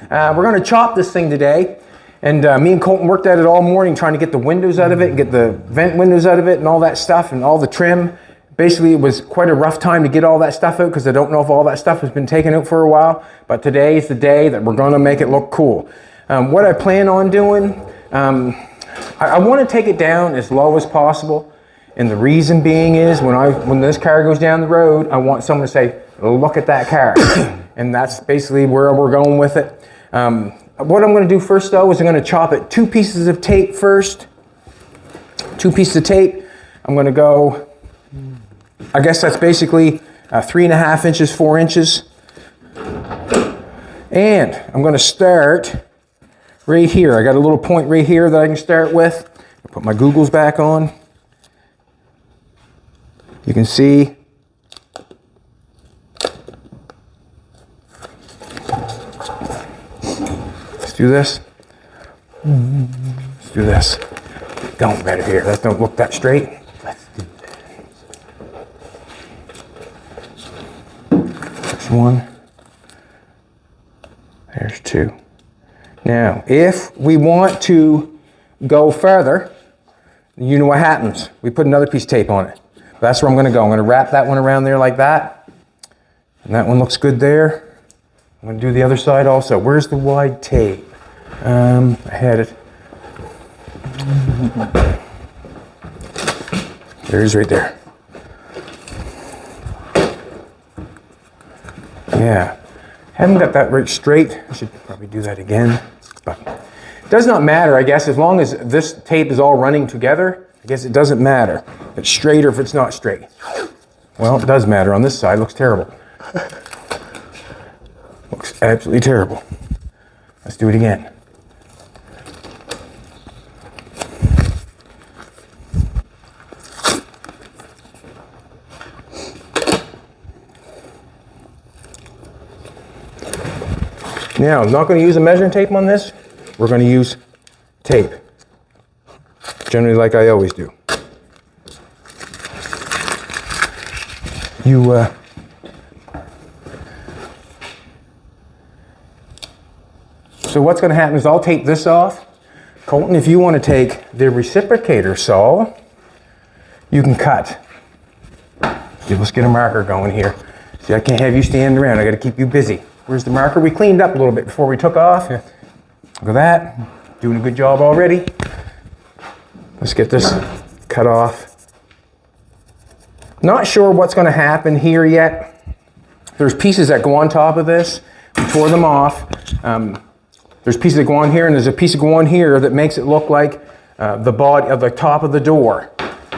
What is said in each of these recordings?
We're going to chop this thing today. And me and Colton worked at it all morning trying to get the windows out of it and get the vent windows out of it and all that stuff and all the trim. Basically, it was quite a rough time to get all that stuff out because I don't know if all that stuff has been taken out for a while. But today is the day that we're going to make it look cool. What I plan on doing, I want to take it down as low as possible. And the reason being is when this car goes down the road, I want someone to say, look at that car. And that's basically where we're going with it. What I'm going to do first though is I'm going to chop it 2 pieces of tape first. 2 pieces of tape. I'm going to go, I guess that's basically 3.5 inches, 4 inches. And I'm going to start right here. I got a little point right here that I can start with. I'll put my googles back on. You can see. Let's do this. Let's do this. Don't better here. That don't look that straight. Let's do this. There's 1. There's 2. Now, if we want to go further, you know what happens. We put another piece of tape on it. That's where I'm going to go. I'm going to wrap that one around there like that. And that one looks good there. I'm going to do the other side also. Where's the wide tape? I had it. There it is right there. Yeah. Haven't got that right straight. I should probably do that again. But it does not matter, I guess, as long as this tape is all running together. I guess it doesn't matter if it's straight or if it's not straight. Well, it does matter. On this side, it looks terrible. Looks absolutely terrible. Let's do it again. Now, I'm not going to use a measuring tape on this. We're going to use tape. Generally like I always do. So what's going to happen is I'll tape this off. Colton, if you want to take the reciprocator saw, you can cut. Let's get a marker going here. See, I can't have you standing around. I got to keep you busy. Where's the marker? We cleaned up a little bit before we took off. Yeah. Look at that. Doing a good job already. Let's get this cut off. Not sure what's going to happen here yet. There's pieces that go on top of this. We tore them off. There's pieces that go on here, and there's a piece that go on here that makes it look like the body of the top of the door.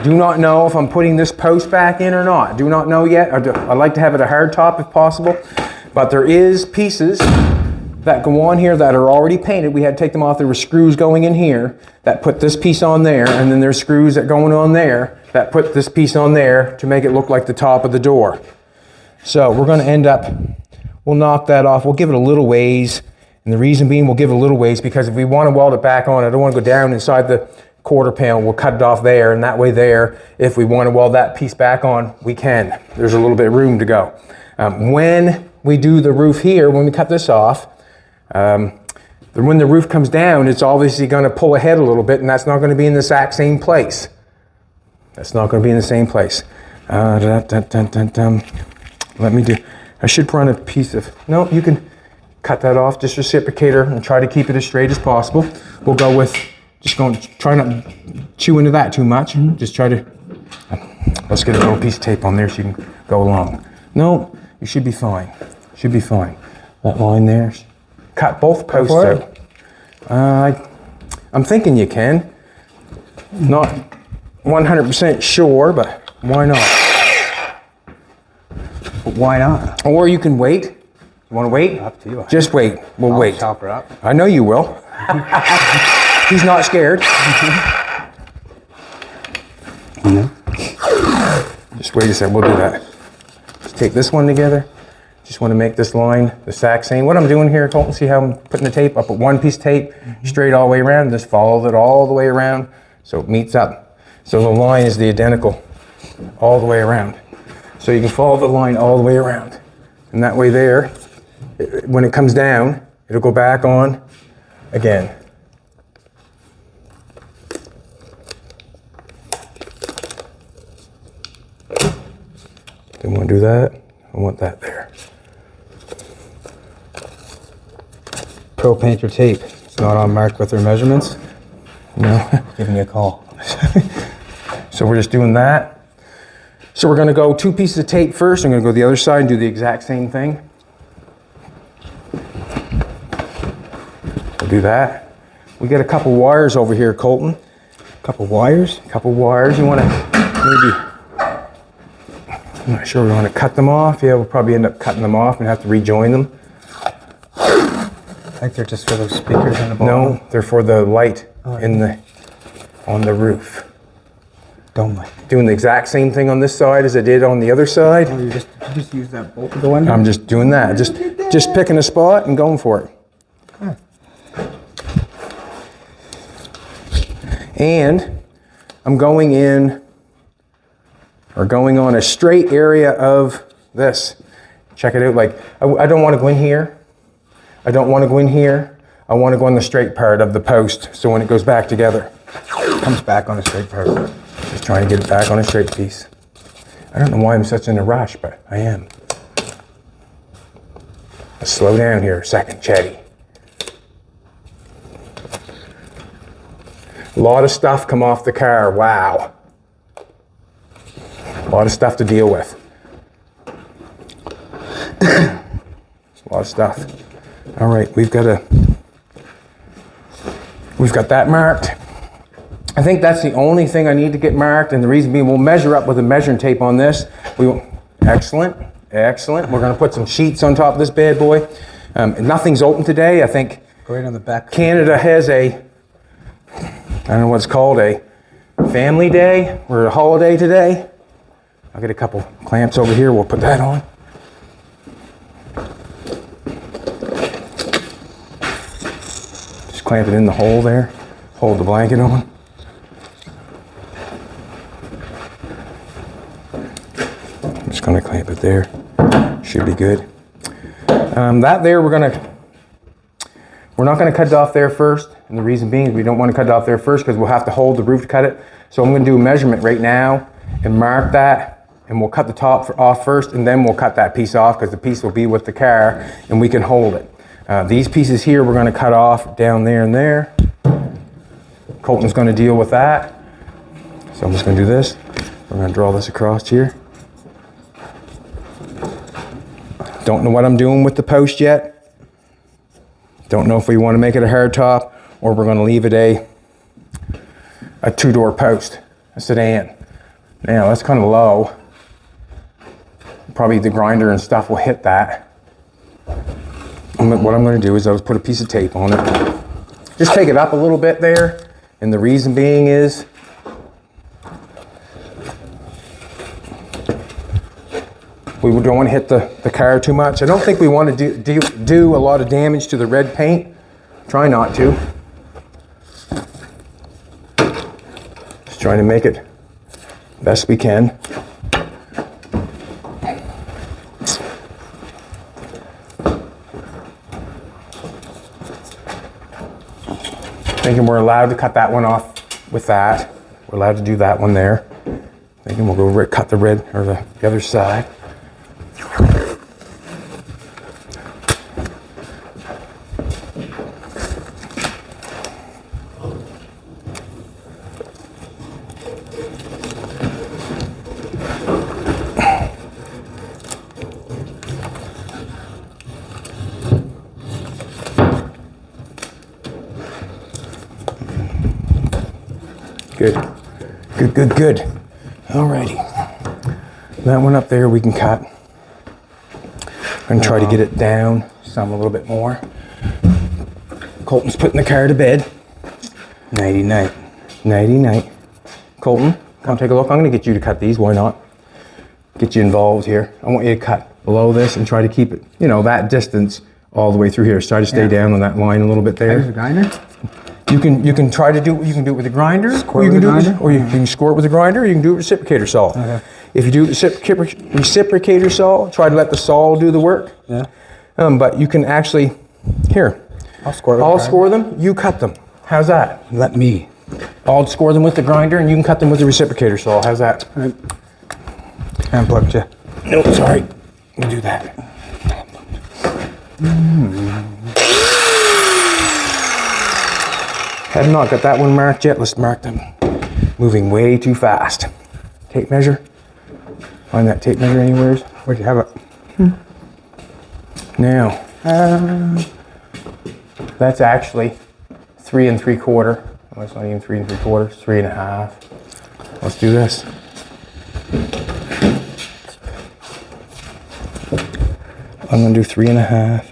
Do not know if I'm putting this post back in or not. Do not know yet. I like to have it a hard top if possible. But there is pieces that go on here that are already painted. We had to take them off. There were screws going in here that put this piece on there, and then there's screws that going on there that put this piece on there to make it look like the top of the door. So we're going to end up, we'll knock that off. We'll give it a little ways, and the reason being we'll give it a little ways because if we want to weld it back on, I don't want to go down inside the quarter panel. We'll cut it off there, and that way there, if we want to weld that piece back on, we can. There's a little bit of room to go. When we do the roof here, when we cut this off, when the roof comes down, it's obviously going to pull ahead a little bit, and that's not going to be in the exact same place. That's not going to be in the same place. Let me do, I should run a piece of, no, you can cut that off, just reciprocator, and try to keep it as straight as possible. We'll go with, try not to chew into that too much. Just try to, let's get a little piece of tape on there so you can go along. No, you should be fine. Should be fine. That line there. Cut both posts out. I'm thinking you can. Not 100% sure, but why not? But why not? Or you can wait. You want to wait? Up to you. Just wait. We'll wait. Chop her up. I know you will. He's not scared. Just wait a second. We'll do that. Just take this one together. Just want to make this line the exact same. What I'm doing here, Colton, see how I'm putting the tape? I'll put one piece of tape straight all the way around, and just follow it all the way around so it meets up. So the line is the identical all the way around. So you can follow the line all the way around. And that way there, when it comes down, It'll go back on again. Didn't want to do that. I want that there. Pro painter tape. It's not on marked with their measurements. No. Give me a call. So we're just doing that. So we're going to go 2 pieces of tape first. I'm going to go the other side and do the exact same thing. We'll do that. We got a couple wires over here, Colton. Couple wires. Couple wires. You want to maybe... I'm not sure we want to cut them off. Yeah, we'll probably end up cutting them off and have to rejoin them. I think they're just for those speakers on the bottom. No, they're for the light on the roof. Dome light. Doing the exact same thing on this side as I did on the other side. Oh, you just use that bolt to go under? I'm just doing that. Just picking a spot and going for it. Huh. And I'm going in, or going on a straight area of this. Check it out. Like, I don't want to go in here. I don't want to go in here. I want to go on the straight part of the post. So when it goes back together, It comes back on a straight part. just trying to get it back on a straight piece. I don't know why I'm such in a rush, but I am. Let's slow down here a second, Chetty. A lot of stuff come off the car. Wow. A lot of stuff to deal with. A lot of stuff. All right, we've got that marked. I think that's the only thing I need to get marked, and the reason being, we'll measure up with a measuring tape on this. Excellent, excellent. We're gonna put some sheets on top of this bad boy. Nothing's open today. I think Go right on the back. Canada has I don't know what it's called, a family day or a holiday today. I'll get a couple clamps over here. We'll put that on. Just clamp it in the hole there. Hold the blanket on. I'm just going to clamp it there. Should be good. That there, we're not going to cut it off there first. And the reason being is we don't want to cut it off there first because we'll have to hold the roof to cut it. So I'm going to do a measurement right now and mark that. And we'll cut the top off first, and then we'll cut that piece off because the piece will be with the car and we can hold it. These pieces here we're going to cut off down there and there. Colton's going to deal with that. So I'm just going to do this. We're going to draw this across here. Don't know what I'm doing with the post yet. Don't know if we want to make it a hard top or we're going to leave it a 2-door post, a sedan. Now that's kind of low. Probably the grinder and stuff will hit that. What I'm going to do is I'll just put a piece of tape on it. Just take it up a little bit there. And the reason being is we don't want to hit the car too much. I don't think we want to do a lot of damage to the red paint. Try not to. Just trying to make it best we can. Thinking we're allowed to cut that one off with that. We're allowed to do that one there. Thinking we'll go cut the red or the other side. Good, good, good, good. Alrighty. That one up there we can cut. I'm gonna try to get it down some a little bit more. Colton's putting the car to bed. Nighty night. Nighty night. Colton, come take a look. I'm gonna get you to cut these, why not? Get you involved here. I want you to cut below this and try to keep it, that distance all the way through here. So try to stay down on that line a little bit there. There's a grinder? You can try to do it. You can do it with a grinder, or you can do it, or you can score it with a grinder, or you can do it with a reciprocator saw. Okay. If you do the reciprocator saw, try to let the saw do the work. Yeah. But you can actually Here, I'll score them. I'll score them, you cut them. How's that? Let me. I'll score them with the grinder and you can cut them with the reciprocator saw. How's that? Unplugged you. No, sorry. We'll do that. Have not got that one marked yet. Let's mark them. Moving way too fast. Tape measure. Find that tape measure anywhere. Where'd you have it? Now, that's actually 3 3/4. Well, it's not even 3 3/4, 3 1/2. Let's do this. I'm gonna do 3 1/2.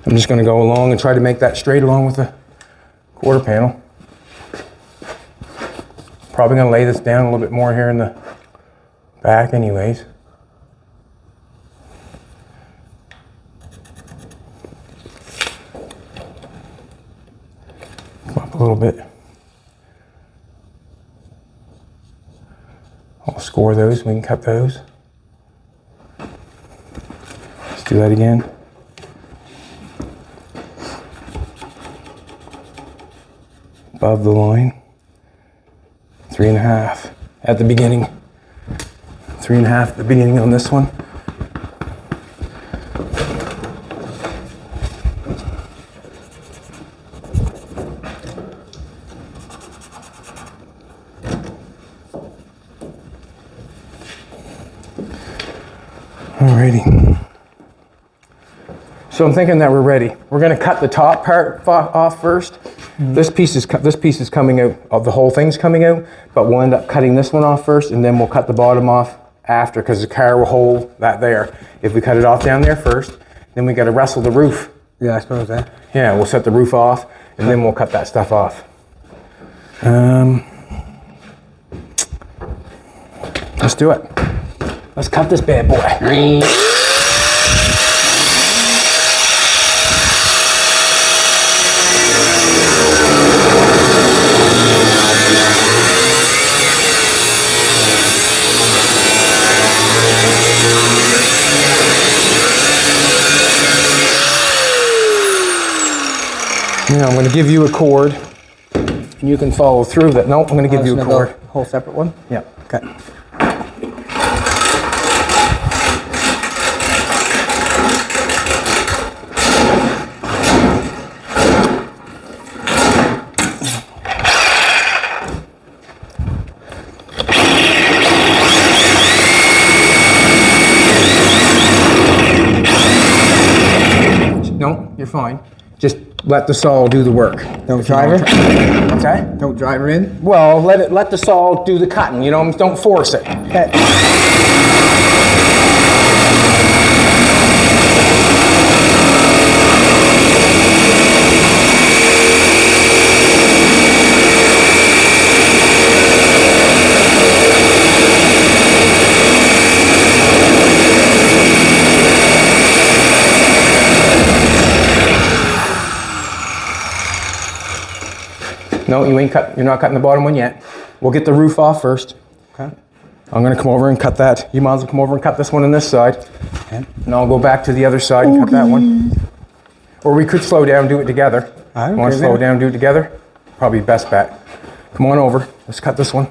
I'm just gonna go along and try to make that straight along with the quarter panel. Probably gonna lay this down a little bit more here in the back anyways. Come up a little bit. I'll score those, we can cut those. Let's do that again. Above the line. 3 1/2 at the beginning. 3 1/2 at the beginning on this one. Alrighty. So I'm thinking that we're ready. We're going to cut the top part off first. This piece is coming out. The whole thing's coming out, but we'll end up cutting this one off first, and then we'll cut the bottom off after, because the car will hold that there. If we cut it off down there first, then we got to wrestle the roof. Yeah, I suppose that. Yeah, we'll set the roof off, and then we'll cut that stuff off. Let's do it. Let's cut this bad boy. Now I'm going to give you a cord, and you can follow through that. No, I'm going to give you a cord. Whole separate one? Yeah. Okay. No, you're fine. Just let the saw do the work. Don't drive her? What's that? Don't drive her in? Well, let the saw do the cutting, you know, don't force it. Okay. No, you're not cutting the bottom one yet. We'll get the roof off first. Okay. I'm gonna come over and cut that. You might as well come over and cut this one on this side. Okay. And I'll go back to the other side and cut that one. Or we could slow down and do it together. I don't Want to care slow either. down and do it together? Probably best bet. Come on over. Let's cut this one.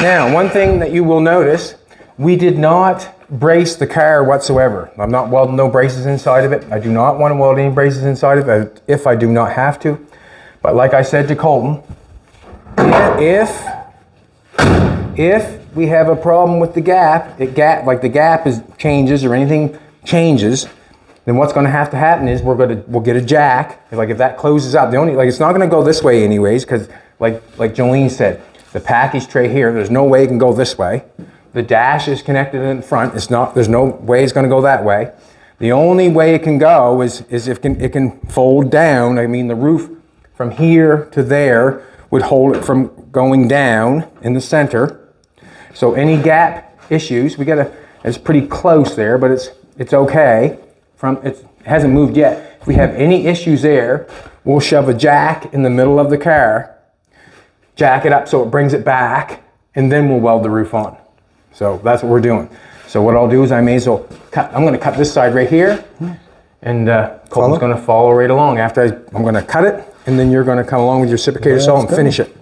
Now, one thing that you will notice, we did not brace the car whatsoever. I'm not welding no braces inside of it. I do not want to weld any braces inside of it if I do not have to. But like I said to Colton, if we have a problem with the gap, like the gap changes or anything changes, then what's going to have to happen is we'll get a jack. Like if that closes up, it's not going to go this way anyways, because like Jolene said, the package tray here, there's no way it can go this way. The dash is connected in front. There's no way it's going to go that way. The only way it can go is if it can fold down. I mean, the roof from here to there would hold it from going down in the center. So any gap issues, it's pretty close there, but it's okay. It hasn't moved yet. If we have any issues there, we'll shove a jack in the middle of the car, jack it up so it brings it back, and then we'll weld the roof on. So that's what we're doing. So what I'll do is I'm going to cut this side right here, and Colton's going to follow right along. After I'm going to cut it, and then you're going to come along with your reciprocator saw and finish it.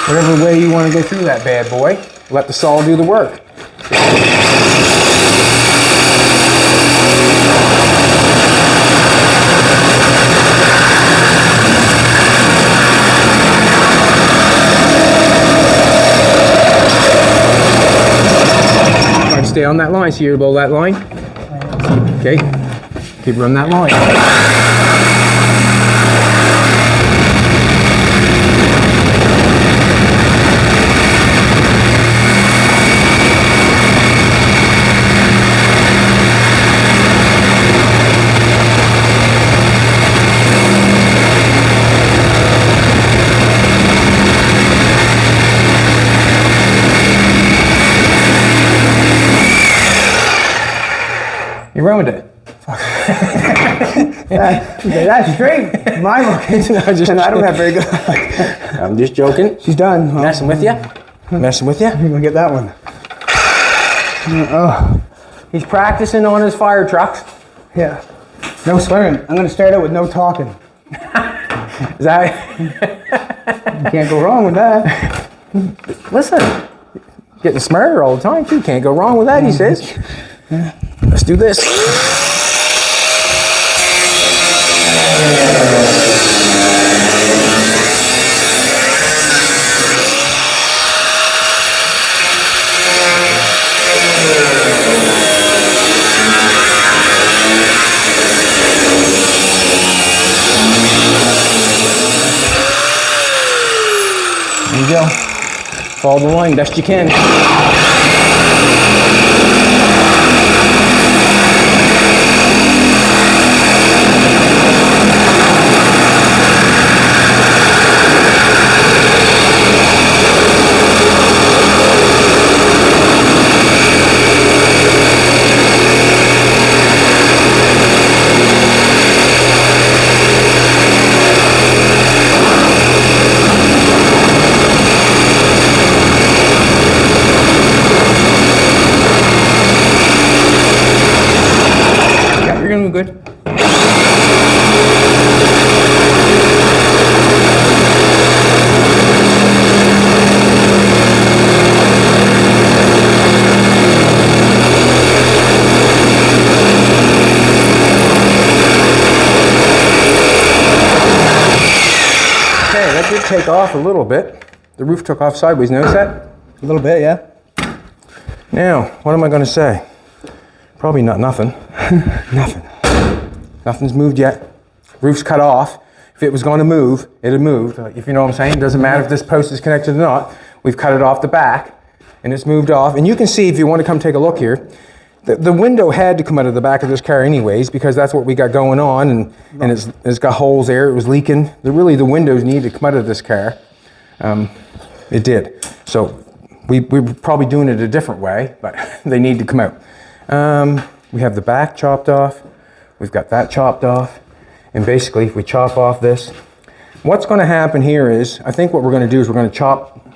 Whatever way you want to go through that bad boy, let the saw do the work. Try to stay on that line, so you're below that line. Okay, keep running that line. You ruined it. That's straight. My location. I don't have very good. I'm just joking. She's done. Well, Messing with you? Messing with you? You're gonna get that one. Oh, He's practicing on his fire trucks. yeah. No swearing. I'm gonna start out with no talking. Is that? You can't go wrong with that. Listen, getting smarter all the time too. Can't go wrong with that, he says. Let's do this. There you go. Follow the line best you can. Good. Okay, that did take off a little bit. The roof took off sideways. Notice that? A little bit, yeah. Now, what am I going to say? Probably not nothing. Nothing. Nothing's moved yet. Roof's cut off. If it was going to move, it had moved. If you know what I'm saying, it doesn't matter if this post is connected or not. We've cut it off the back, and it's moved off. And you can see, if you want to come take a look here, the window had to come out of the back of this car anyways, because that's what we got going on, and it's got holes there. It was leaking. Really, the windows needed to come out of this car. It did. So we were probably doing it a different way, but they need to come out. We have the back chopped off. We've got that chopped off. And basically, if we chop off this, what's going to happen here is, I think what we're going to do is we're going to chop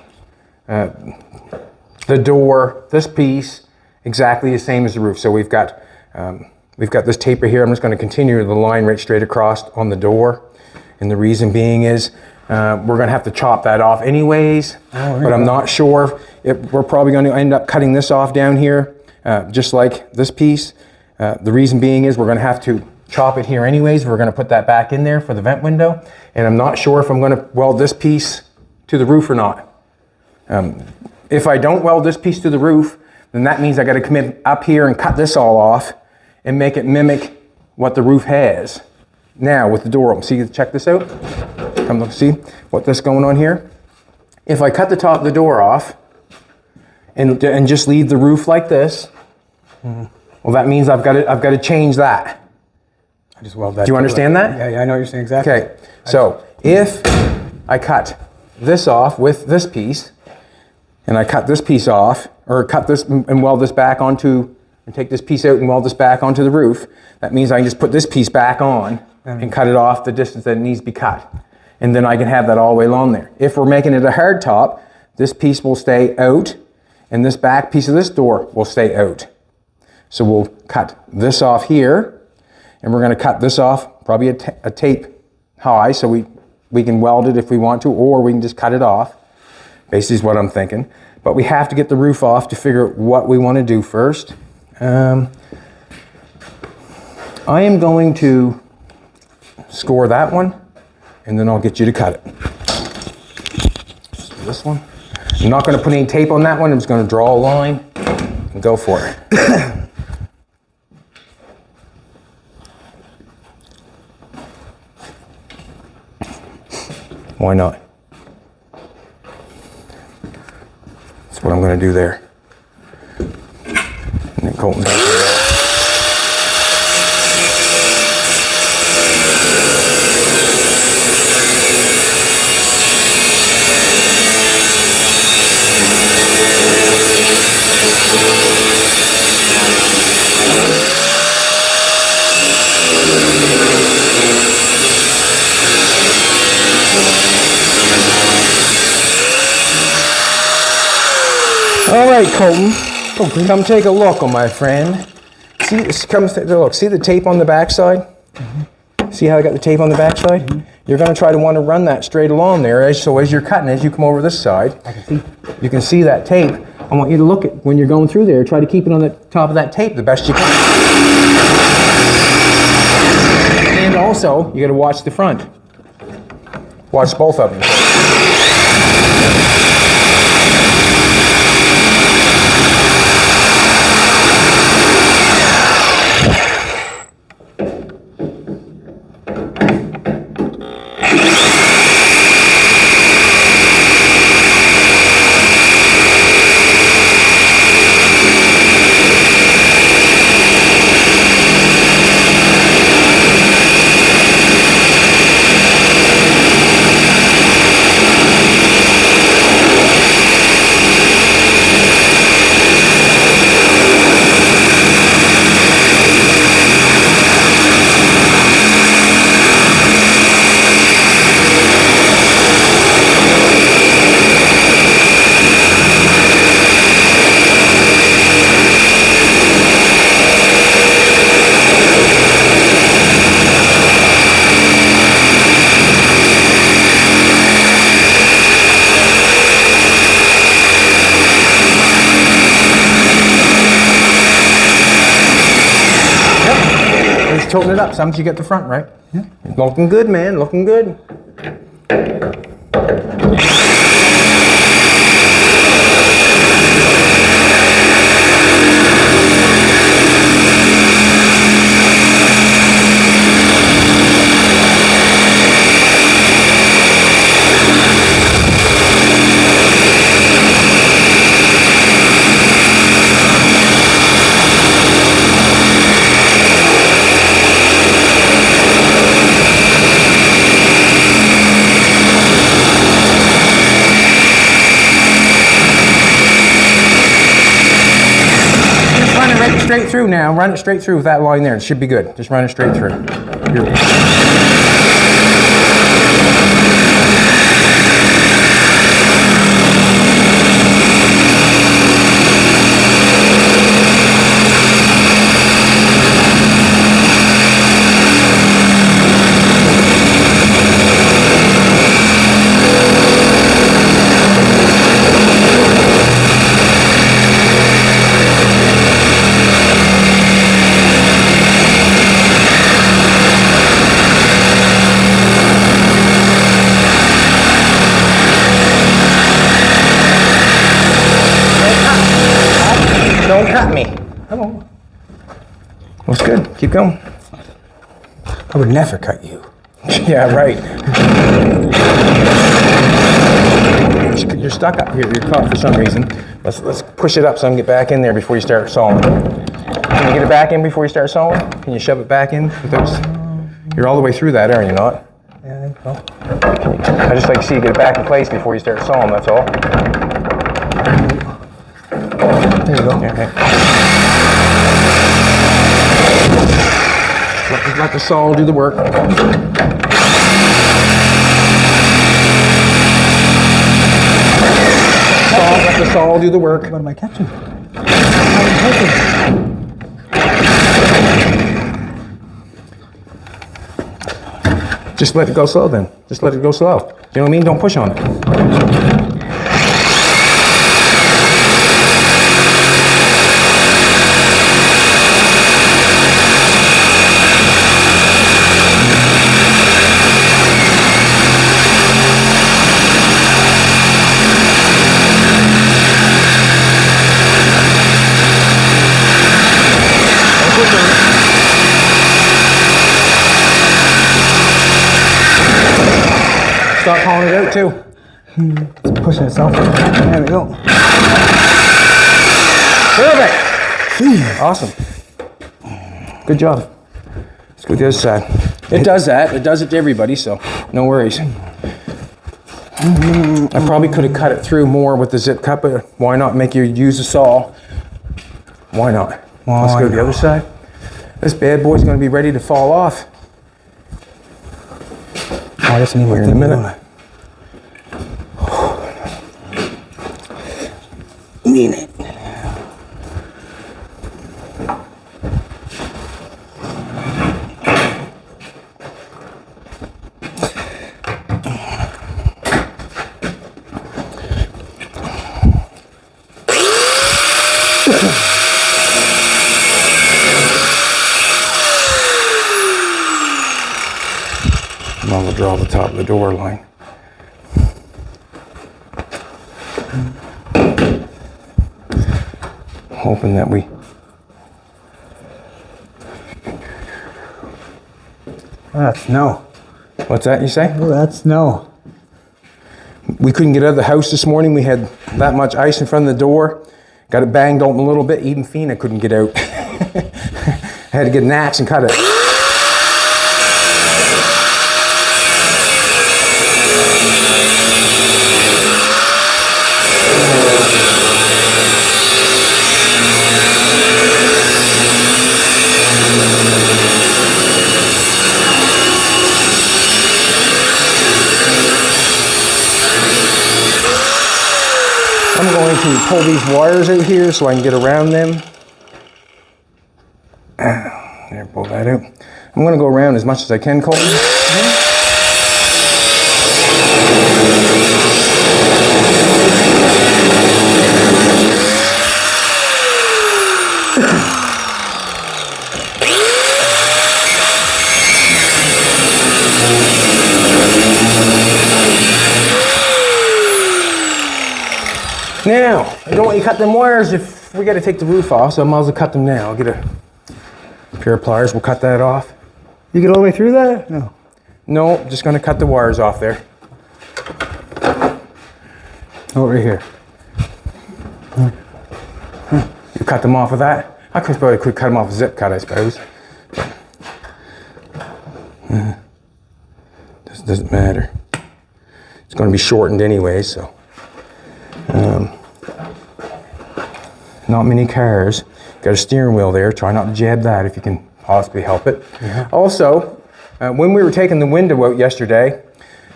the door, this piece, exactly the same as the roof. So we've got this taper here. I'm just going to continue the line right straight across on the door. And the reason being is, we're going to have to chop that off anyways, but I'm not sure. We're probably going to end up cutting this off down here, just like this piece. The reason being is we're going to have to chop it here anyways. We're gonna put that back in there for the vent window. And I'm not sure if I'm gonna weld this piece to the roof or not. If I don't weld this piece to the roof, then that means I gotta come in up here and cut this all off and make it mimic what the roof has. Now with the door open, see, check this out. Come look, see what this going on here? If I cut the top of the door off and just leave the roof like this, well, that means I've got to change that. I just weld that. Do you understand that? Yeah, I know what you're saying exactly. Okay, so if I cut this off with this piece, and I cut this piece off, or cut this and weld this back onto, and take this piece out and weld this back onto the roof, that means I can just put this piece back on and cut it off the distance that it needs to be cut. And then I can have that all the way along there. If we're making it a hard top, this piece will stay out, and this back piece of this door will stay out. So we'll cut this off here, and we're gonna cut this off, probably a tape high, so we can weld it if we want to, or we can just cut it off. Basically is what I'm thinking. But we have to get the roof off to figure out what we wanna do first. I am going to score that one, and then I'll get you to cut it. This one. I'm not going to put any tape on that one. I'm just going to draw a line and go for it. Why not? That's what I'm going to do there. And then Colton's going to do that. All right, Colton, come take a look, my friend. See, look. See the tape on the backside? Mm-hmm. See how I got the tape on the backside? Mm-hmm. You're going to try to want to run that straight along there. So as you're cutting, as you come over this side, you can see that tape. I want you to look at when you're going through there. Try to keep it on the top of that tape the best you can. And also, you got to watch the front. Watch both of them. Tilting it up some so you get the front right. Yeah. Looking good, man. Looking good. Straight through now. Run it straight through with that line there. It should be good. Just run it straight through. Looks good. Keep going. I would never cut you. Yeah, right. You're stuck up here. You're caught for some reason. Let's push it up so I can get back in there before you start sawing. Can you get it back in before you start sawing? Can you shove it back in? You're all the way through that, aren't you not? Yeah, I think so. I just like to see you get it back in place before you start sawing, that's all. There you go. Okay. Let the saw do the work. Let the saw do the work. What am I catching? Just let it go slow then. Just let it go slow. You know what I mean? Don't push on it. Start calling it out too. It's pushing itself. There we go. Perfect. Awesome. Good job. Let's go to the other side. It does that. It does it to everybody, so no worries. I probably could have cut it through more with the zip cut, but why not make you use a saw? Why not? Let's go to the other side. This bad boy's going to be ready to fall off. Oh, I just need Here in a minute. Need it. I'm going to draw the top of the door line. Hoping that we... That's snow. What's that you say? Oh, that's snow. We couldn't get out of the house this morning. We had that much ice in front of the door. Got it banged open a little bit. Even Fina couldn't get out. I had to get an axe and cut it. I'm going to pull these wires out here so I can get around them. There, pull that out. I'm going to go around as much as I can, Colton. Now, I don't want you to cut them wires if we got to take the roof off, so I might as well cut them now. I'll get a pair of pliers, we'll cut that off. You get all the way through that? No. No, just going to cut the wires off there. Over here. You cut them off of that? I could probably cut them off a zip cut, I suppose. This doesn't matter. It's going to be shortened anyway, so. Not many cars. Got a steering wheel there. Try not to jab that if you can possibly help it. Yeah. Also, when we were taking the window out yesterday,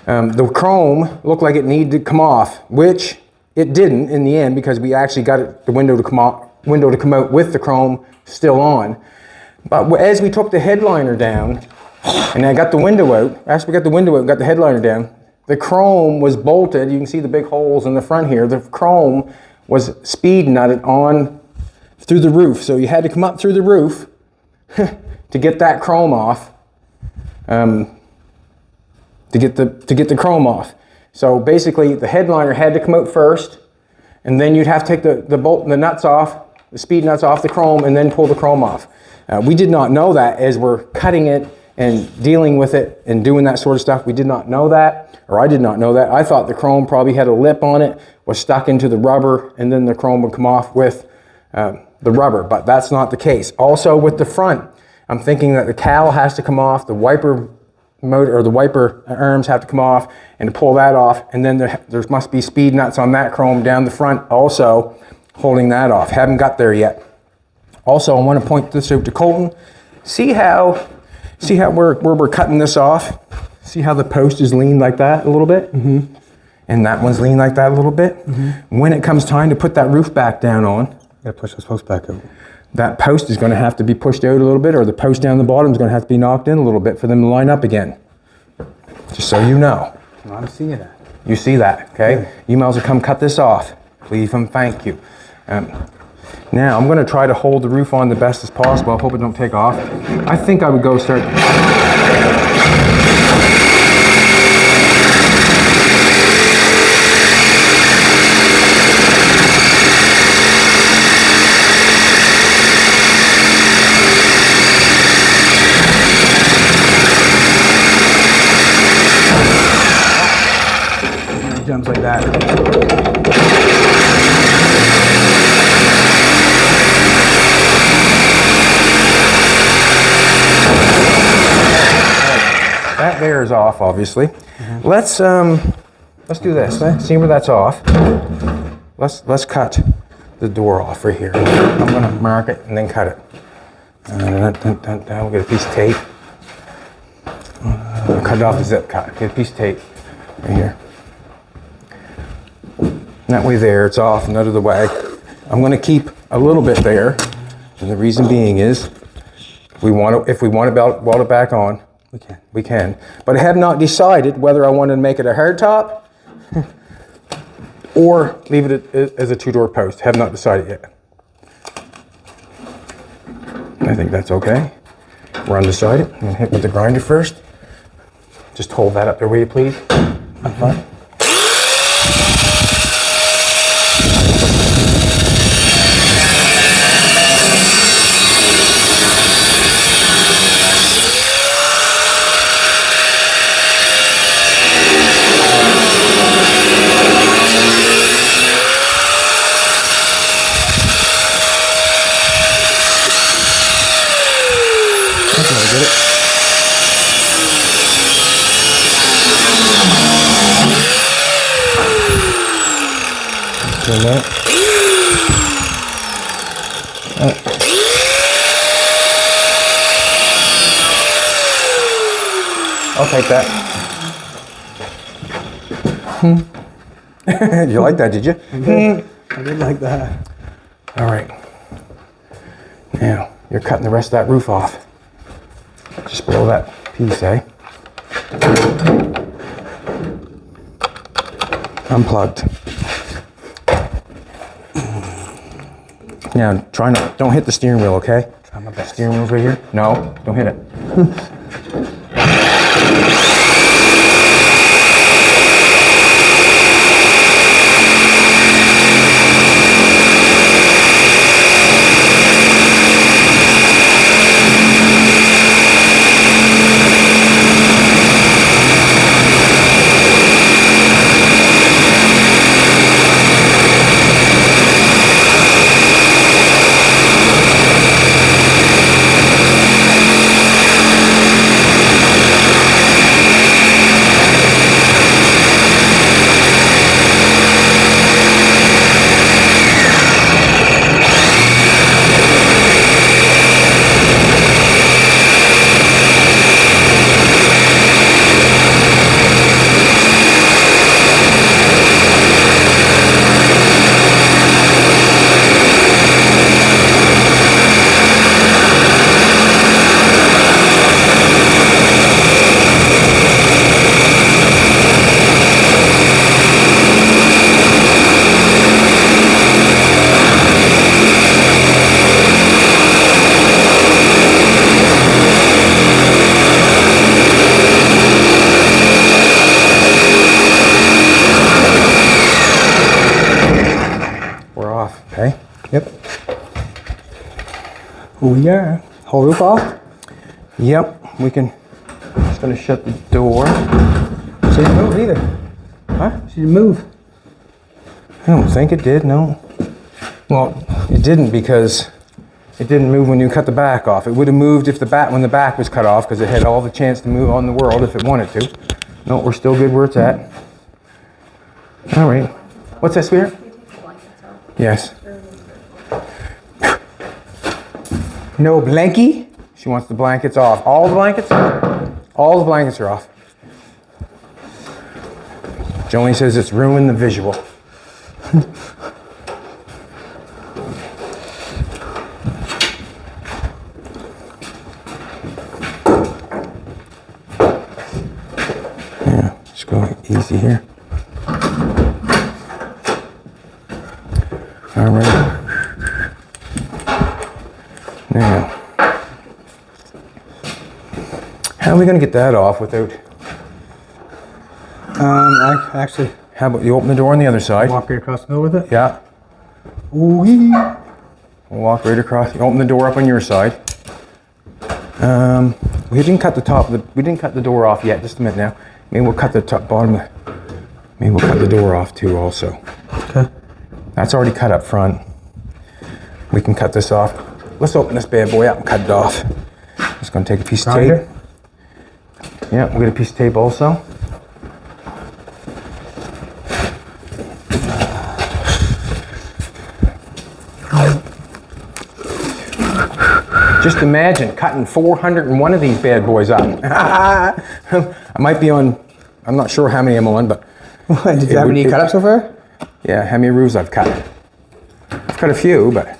the chrome looked like it needed to come off, which it didn't in the end because we actually got the window to come out with the chrome still on. But as we took the headliner down, and I got the window out, after we got the window out and got the headliner down, the chrome was bolted. You can see the big holes in the front here. The chrome was speed nutted on through the roof. So you had to come up through the roof to get that chrome off, to get the chrome off. So basically the headliner had to come out first, and then you'd have to take the bolt and the nuts off, the speed nuts off the chrome and then pull the chrome off. We did not know that as we're cutting it and dealing with it and doing that sort of stuff. We did not know that, or I did not know that. I thought the chrome probably had a lip on it, was stuck into the rubber, and then the chrome would come off with the rubber, but that's not the case. Also with the front, I'm thinking that the cowl has to come off, the wiper motor or the wiper arms have to come off, and to pull that off, and then there must be speed nuts on that chrome down the front also holding that off. Haven't got there yet. Also, I want to point this out to Colton. See how where we're cutting this off? See how the post is leaned like that a little bit? Mm-hmm. And that one's leaned like that a little bit? Mm-hmm. When it comes time to put that roof back down on, You gotta push this post back out. that post is going to have to be pushed out a little bit, or the post down the bottom is going to have to be knocked in a little bit for them to line up again. Just so you know. No, I'm seeing that. You see that, okay? Yeah. You might as well come cut this off. Please and thank you. Now, I'm going to try to hold the roof on the best as possible. I hope it don't take off. I think I would go start... Jumps like that. That there is off, obviously. Mm-hmm. Let's do this. See where that's off. Let's cut the door off right here. I'm gonna mark it and then cut it. We'll get a piece of tape. Cut it off the zip cut. Get a piece of tape right here. That way there, it's off and out of the way. I'm gonna keep a little bit there, and the reason being is, if we want to weld it back on, we can. But I have not decided whether I want to make it a hard top or leave it as a two-door post. Have not decided yet. I think that's okay. We're undecided. I'm gonna hit with the grinder first. Just hold that up there, will you please? I'm fine. I'll take that. You like that, did you? I did like that. All right. Now, you're cutting the rest of that roof off. Just below that piece, eh? Unplugged. Now, don't hit the steering wheel, okay? Try my best. Steering wheel's right here? No, don't hit it. Oh yeah. Whole roof off? Yep, we can, just gonna shut the door. She didn't move either. Huh? She didn't move. I don't think it did, no. Well, it didn't because it didn't move when you cut the back off. It would have moved if when the back was cut off because it had all the chance to move on the world if it wanted to. No, we're still good where it's at. All right. What's that, Spirit? Yes. No blankie? She wants the blankets off. All the blankets? All the blankets are off. Jolene says it's ruined the visual. Yeah, just go easy here. All right. Now, how are we going to get that off without? I actually How about you open the door on the other side? walk right across the middle with it. Yeah. Ooh-wee. We'll walk right across. You open the door up on your side. We didn't cut the top. We didn't cut the door off yet. Just a minute now. Maybe we'll cut the top bottom. Maybe we'll cut the door off too. Also. Okay. That's already cut up front. We can cut this off. Let's open this bad boy up and cut it off. Just gonna take a piece of tape. Grinder? Yeah, we'll get a piece of tape also. Just imagine cutting 401 of these bad boys up. I might be on, I'm not sure how many I'm on, but Did you have any cut up so far? yeah, how many roofs I've cut. I've cut a few, but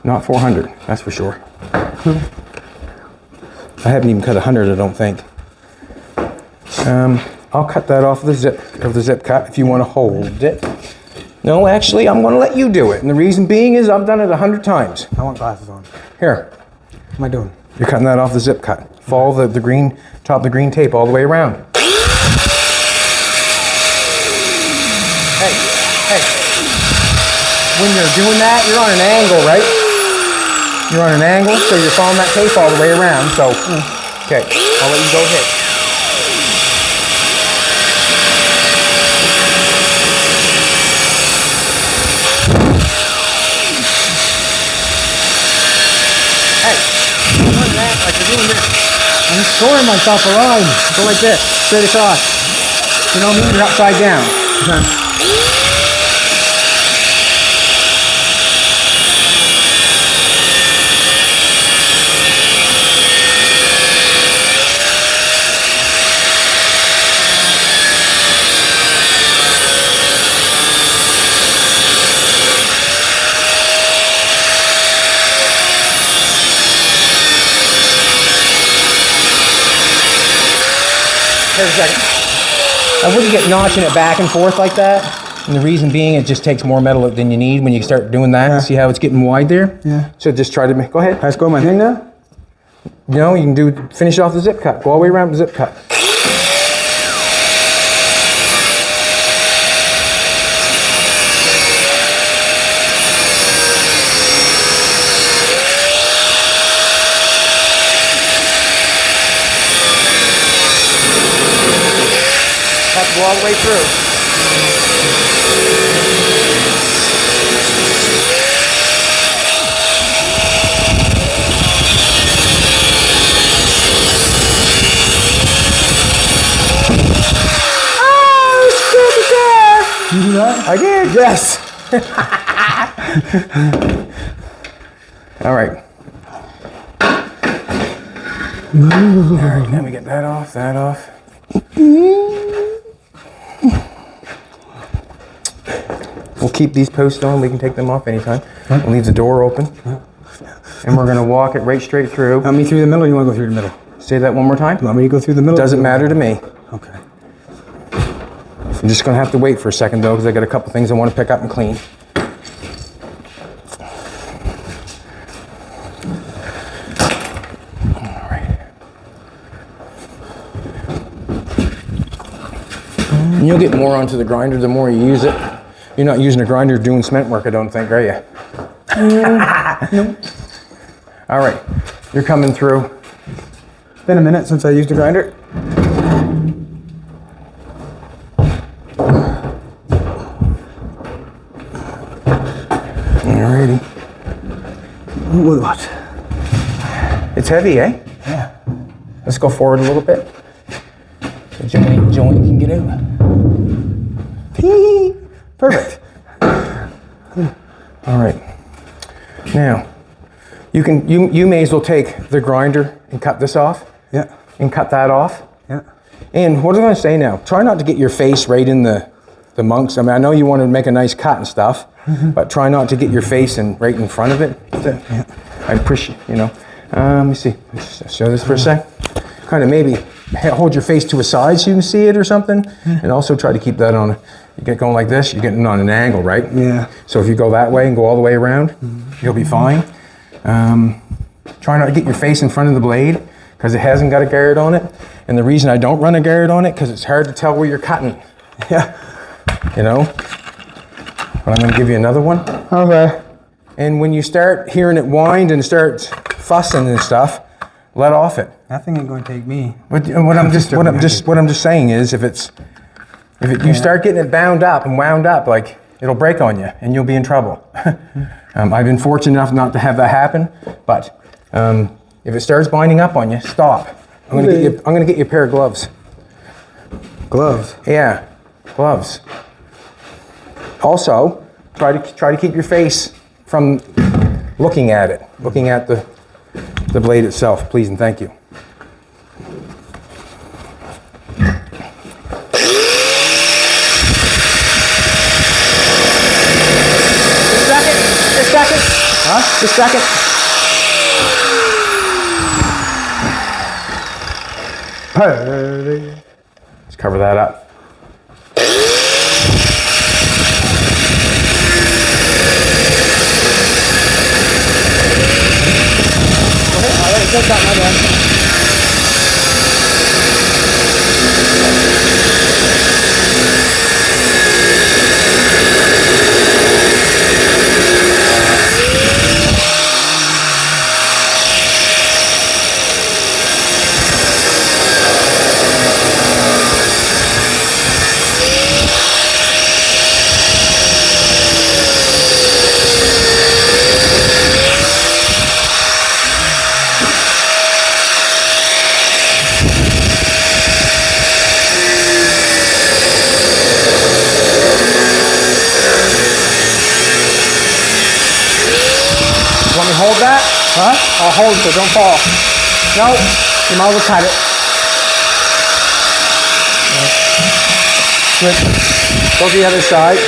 not 400, that's for sure. I haven't even cut 100, I don't think. I'll cut that off the zip cut if you want to hold it. No, actually, I'm going to let you do it. And the reason being is I've done it 100 times. I want glasses on. Here, What am I doing? you're cutting that off the zip cut. Follow the green, top of the green tape all the way around. Hey. When you're doing that, you're on an angle, right? You're on an angle, so you're following that tape all the way around. So, okay, I'll let you go ahead. I'm throwing myself a line. Go like this, straight across. You know what I mean? You're upside down. I wouldn't get notching it back and forth like that. And the reason being, it just takes more metal than you need when you start doing that. Yeah. See how it's getting wide there? Yeah. So just try to make, go ahead. Let's go my thing now. No, you can finish off the zip cut. Go all the way around the zip cut. Have to go all the way through. You do that? I did, yes. All right. All right, now we get that off, that off. We'll keep these posts on. We can take them off anytime. We'll leave the door open. And we're going to walk it right straight through. Want me through the middle or you want to go through the middle? Say that one more time. You want me to go through the middle? Doesn't matter to me. Okay. I'm just going to have to wait for a second, though, because I got a couple things I want to pick up and clean. All right. And you'll get more onto the grinder the more you use it. You're not using a grinder doing cement work, I don't think, are you? No. All right, you're coming through. Been a minute since I used a grinder. Alrighty. With what? It's heavy, eh? Yeah. Let's go forward a little bit. The joint can get out. Perfect. All right. Now, you may as well take the grinder and cut this off. Yeah. And cut that off. Yeah. And what am I going to say now? Try not to get your face right in the monks. I mean, I know you want to make a nice cut and stuff, but try not to get your face right in front of it. Yeah. I appreciate, let me see. Let's show this for a sec. Kind of maybe hold your face to a side so you can see it or something, and also try to keep that on. You get going like this, you're getting on an angle, right? Yeah. So if you go that way and go all the way around, you'll be fine. Try not to get your face in front of the blade because it hasn't got a guard on it. And the reason I don't run a guard on it because it's hard to tell where you're cutting. Yeah. But I'm going to give you another one. Okay. And when you start hearing it wind and starts fussing and stuff, let off it. That thing ain't going to take me. But what I'm just saying is, if you start getting it bound up and wound up, like it'll break on you and you'll be in trouble. I've been fortunate enough not to have that happen, but if it starts binding up on you, stop. I'm gonna get you a pair of gloves. Gloves? Yeah, gloves. Also, try to keep your face from looking at it, looking at the blade itself, please and thank you. Just a second. Huh? Just a second. Let's cover that up. Want me to hold that? Huh? I'll hold it so don't fall. No, you might as well cut it. Good. Go to the other side.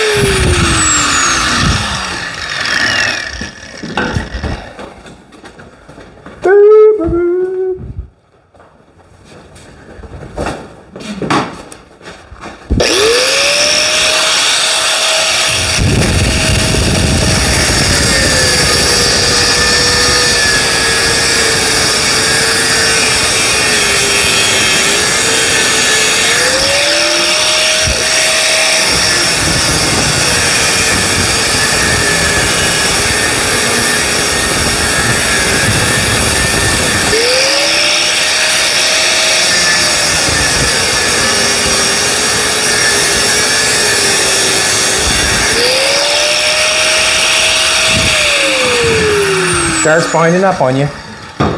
Starts binding up on you.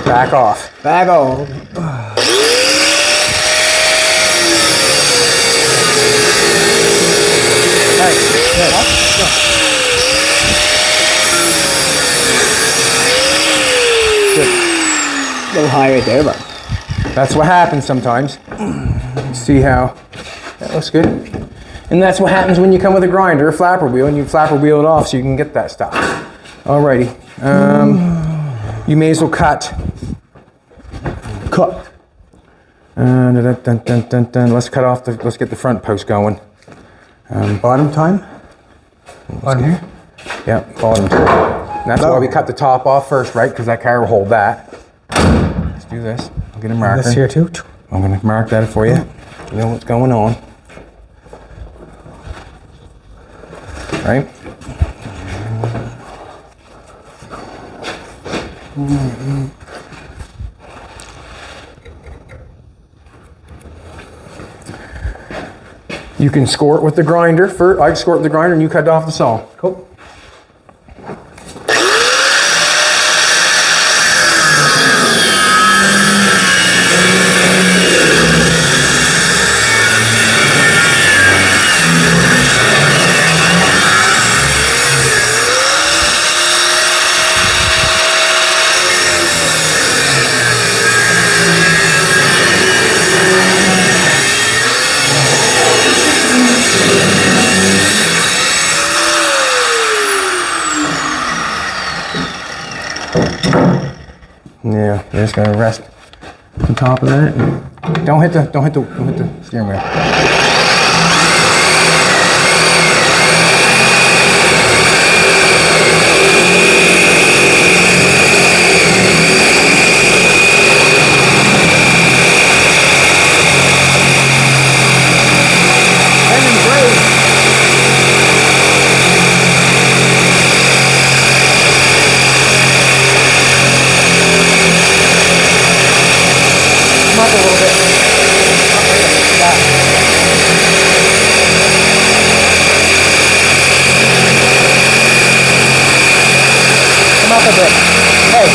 Back off. Back off. A little high right there, but That's what happens sometimes. See how that looks good? And that's what happens when you come with a grinder, a flapper wheel, and you flapper wheel it off so you can get that stuff. Alrighty. You may as well cut. Cut. Let's cut off let's get the front post going. Bottom time? On here? Yeah, bottom. And that's why we cut the top off first, right? Because that car will hold that. Let's do this. I'll get a marker. This here too? I'm going to mark that for you. You know what's going on. Right? You can score it with the grinder. First, I score it with the grinder and you cut off the saw. Cool. Yeah, you're just gonna rest on top of that. Don't hit the steering wheel. Up a little bit. Yeah. Come up a bit. Hey.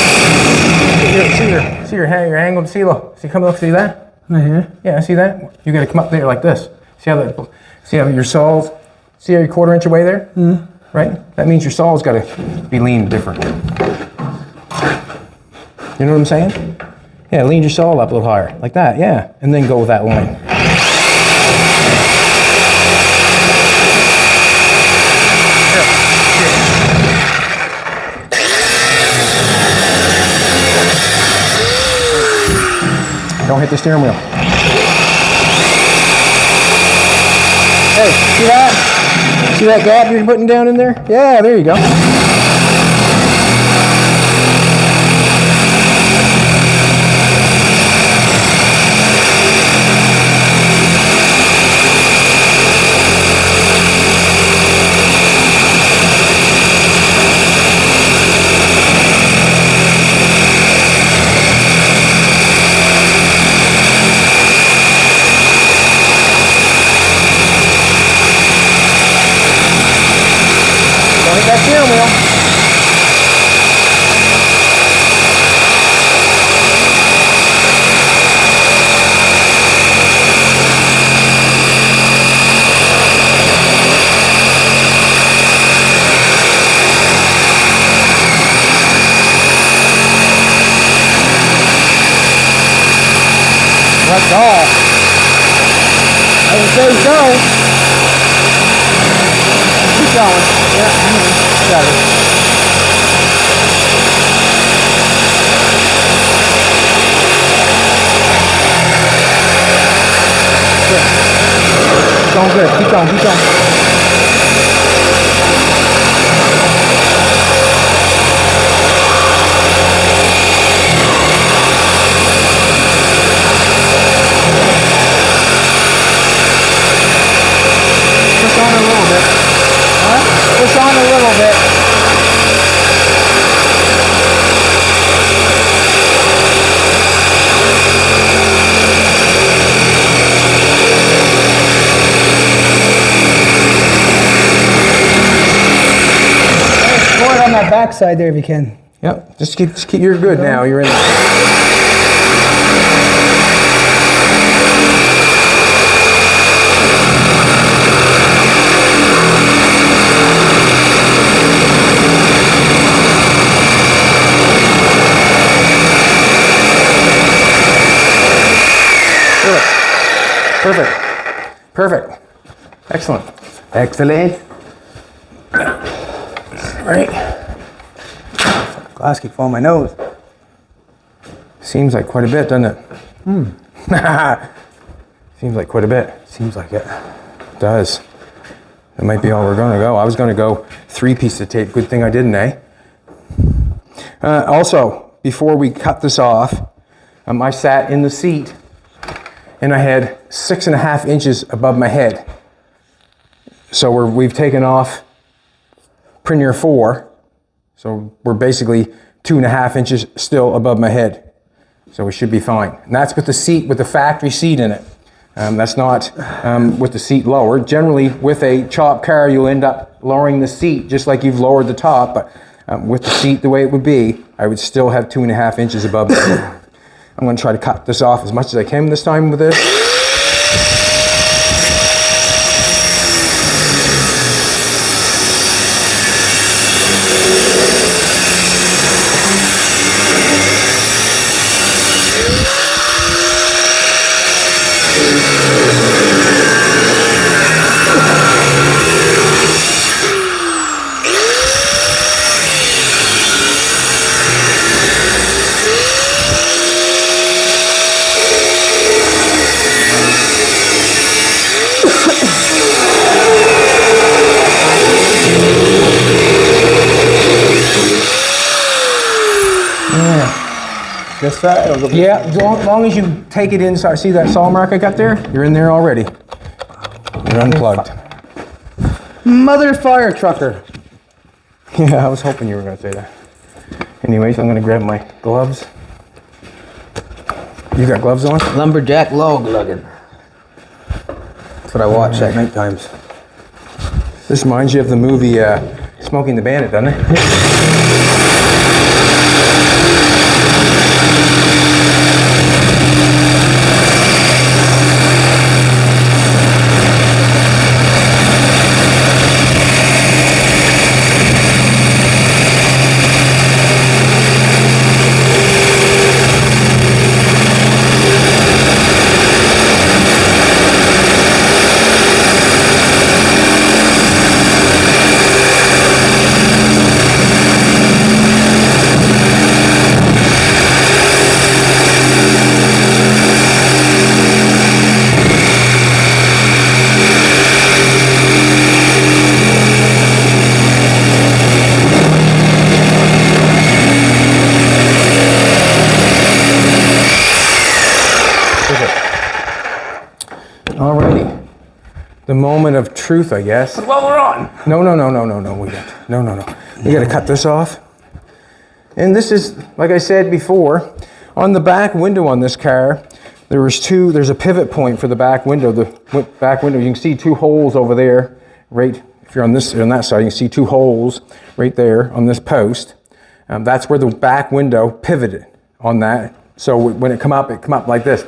See your angled see look. See come up, see that? Right here. Yeah, see that? You gotta come up there like this. See how your saw's, see how your 1/4 inch away there? Mm. Right? That means your saw's gotta be leaned different. You know what I'm saying? Yeah, lean your saw up a little higher, like that, yeah. And then go with that line. Don't hit the steering wheel. Hey, see that? See that gap you're putting down in there? Yeah, there you go. Steering wheel. That's all. I would say so. Keep going. Yeah. Got it. Good. Going good. Keep going. Keep going. Push on a little bit. Huh? Push on a little bit. On that back side there if you can. Yep. Just keep. You're good now. You're in. Perfect. Perfect. Excellent. Excellent. All right. Glass keep falling on my nose. Seems like quite a bit, doesn't it? Seems like quite a bit. Seems like it. It does. That might be all we're gonna go. I was gonna go 3 pieces of tape. Good thing I didn't, eh? Also, before we cut this off, I sat in the seat and I had 6.5 inches above my head. So we've taken off Premier 4. So we're basically 2.5 inches still above my head. So we should be fine. And that's with the seat, with the factory seat in it. That's not with the seat lower. Generally, with a chopped car, you'll end up lowering the seat just like you've lowered the top, but with the seat the way it would be, I would still have 2.5 inches above my head. I'm going to try to cut this off as much as I can this time with this. This side? Or the Yeah, as long as you take it inside. See that saw mark I got there? You're in there already. You're unplugged. Mother fire trucker. Yeah, I was hoping you were going to say that. Anyways, I'm going to grab my gloves. You got gloves on? Lumberjack log lugging. That's what I watch at night times. This reminds you of the movie Smokey and the Bandit, doesn't it? Alrighty. The moment of truth, I guess. Well, we're on. No. We got to cut this off. And this is, like I said before, on the back window on this car, there's a pivot point for the back window. The back window, you can see two holes over there, right? If you're on that side, you can see two holes right there on this post. That's where the back window pivoted on that. So when it come up like this.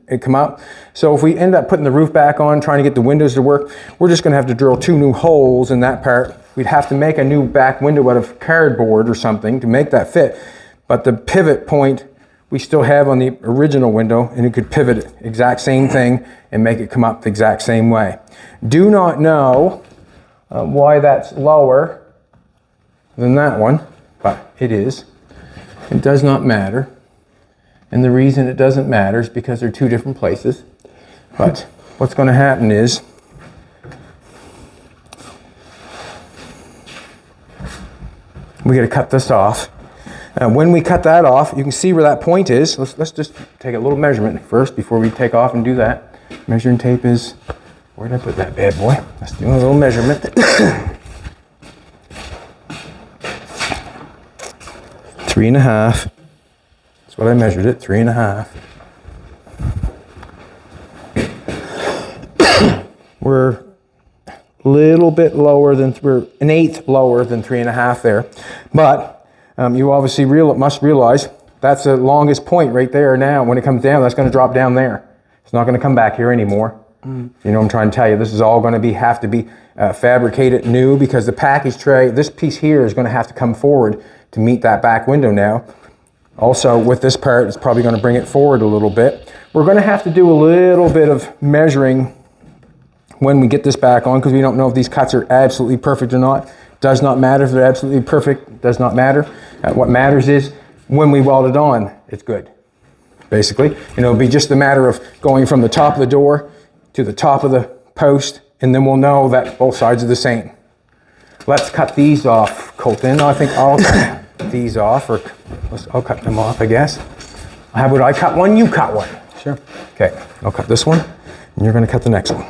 It come up. So if we end up putting the roof back on, trying to get the windows to work, we're just going to have to drill two new holes in that part. We'd have to make a new back window out of cardboard or something to make that fit. But the pivot point we still have on the original window, and you could pivot it, exact same thing, and make it come up the exact same way. Do not know why that's lower than that one, but it is. It does not matter. And the reason it doesn't matter is because they're two different places. But what's going to happen is we got to cut this off. When we cut that off, you can see where that point is. Let's just take a little measurement first before we take off and do that. Measuring tape is, where did I put that bad boy? Let's do a little measurement. 3.5. That's what I measured it, 3.5. We're a little bit lower than, we're 1/8 lower than 3.5 there. But you obviously must realize that's the longest point right there now. When it comes down, that's going to drop down there. It's not going to come back here anymore. You know what I'm trying to tell you? This is all going to have to be fabricated new, because the package tray, this piece here is going to have to come forward to meet that back window now. Also, with this part, it's probably going to bring it forward a little bit. We're going to have to do a little bit of measuring when we get this back on, because we don't know if these cuts are absolutely perfect or not. Does not matter if they're absolutely perfect. Does not matter. What matters is when we weld it on, it's good. Basically, it'll be just a matter of going from the top of the door to the top of the post, and then we'll know that both sides are the same. Let's cut these off, Colton. I think I'll cut these off, or I'll cut them off, I guess. How about I cut one, you cut one? Sure. Okay, I'll cut this one, and you're going to cut the next one.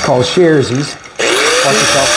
called sharesies. Watch yourself.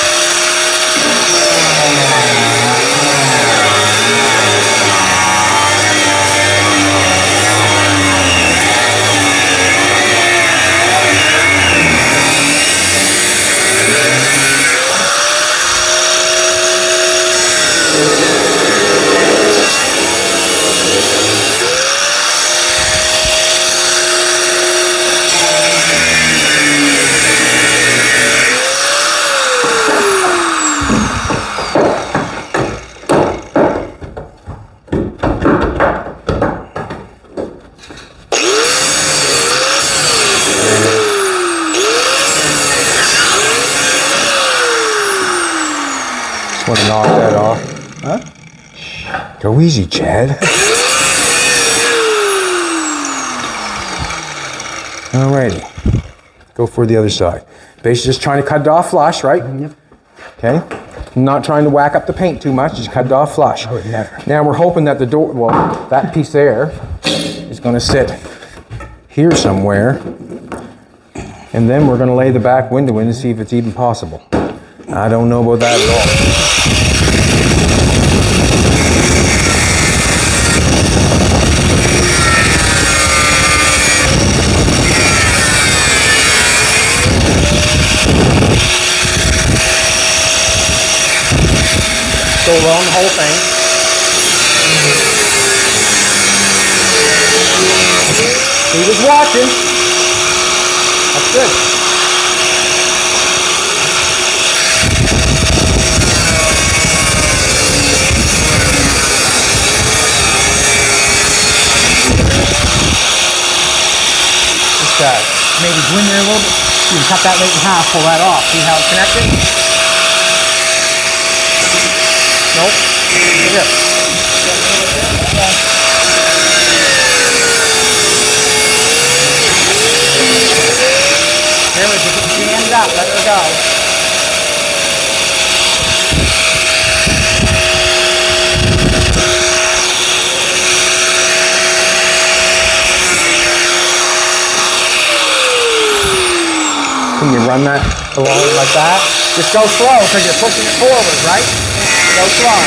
Want to knock that off? Huh? Go easy, Chad. Alrighty. Go for the other side. Basically just trying to cut it off flush, right? Yep. Okay? Not trying to whack up the paint too much, just cut it off flush. I would never. Now we're hoping that the door, well, that piece there is going to sit here somewhere. And then we're going to lay the back window in and see if it's even possible. I don't know about that at all. Go around the whole thing. He was watching. That's good. Maybe go in there a little bit. You can cut that right in half, pull that off. See how it's connected? Nope. Here. There we go. Stand up. Let it go. Can you run that along like that? Just go slow because you're pushing it forward, right? Go slow.